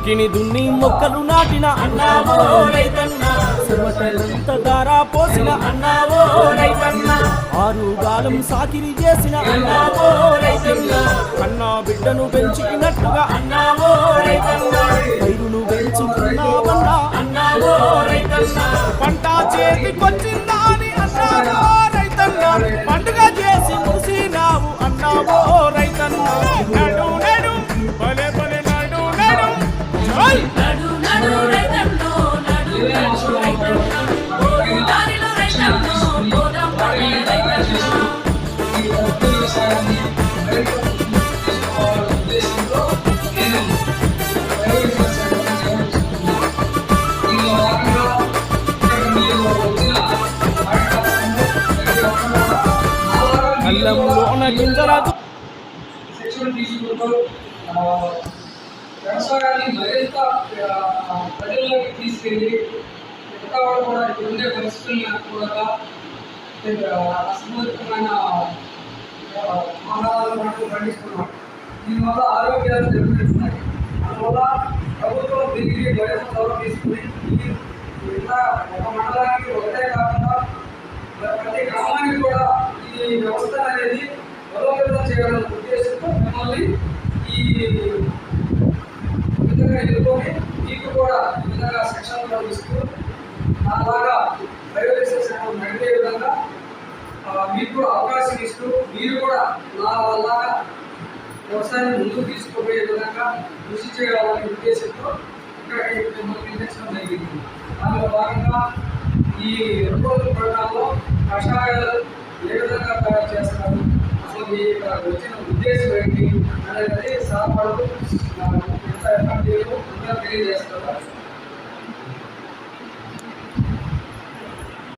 దుక్కిని దున్ని మొక్కలు నాటిన అన్నావో రైతన్న, చెమటలంత దారా పోసిన అన్నావో రైతన్న, ఆరుగాలం సాకిరి చేసిన అన్నావో రైతన్న, కన్నా బిడ్డను పెంచుకున్నట్టుగా అన్నావో రైతన్న, పైరును పెంచుకున్నావన్నా అన్నావో రైతన్న, పంట చేతికొచ్చిందా అని అన్నావో రైతన్న, పండుగ చేసి ముసినావు అన్నావో రైతన్న. నడు నడు భలే భలే నడు నడు నడు నడు రైతన్నో నడు నడు రైతన్నో ఓడు దారిలో రైతన్నో పోదాం పడే రైతన్నో అల్లంలోన గింజరాజు శిక్షణ తీసుకుంటూ వ్యవసాయాన్ని మరింత ప్రజల్లోకి తీసుకెళ్ళి మిగతా వాళ్ళు కూడా ఇక్కడ ఉండే పరిస్థితుల్ని అనుకూలంగా అసమర్థమైన ఆహారాలు మనకు పండిస్తున్నాం. దీనివల్ల ఆరోగ్యాలు దెబ్బతిస్తున్నాయి. అందువల్ల ప్రభుత్వం దీనికి మరింత చొరవ తీసుకుని ఇలా ఒక మండలానికి ఒకటే కాకుండా ప్రతి గ్రామానికి కూడా ఈ వ్యవస్థ అనేది బలోపేతం చేయాలనే ఉద్దేశంతో మిమ్మల్ని ఈ విధంగా ఎదుర్కొని మీకు కూడా ఈ విధంగా శిక్షణ ఇస్తూ అలాగా బయోరిసెస్ నడిపే విధంగా మీకు కూడా అవకాశం ఇస్తూ మీరు కూడా నా వల్ల వ్యవసాయం ముందుకు తీసుకుపోయే విధంగా కృషి చేయాలనే ఉద్దేశంతో ఇక్కడ మిమ్మల్ని నిర్ణయించడం జరిగింది. దానిలో భాగంగా ఈ 2 రోజుల ప్రోగ్రాంలో కషాయాలు ఏ విధంగా తయారు చేస్తారు, అసలు మీ ఇక్కడ వచ్చిన ఉద్దేశం ఏంటి అనేది సహపడుతూ ఎంత ఎఫెక్టివ్ అందరూ తెలియజేస్తారు.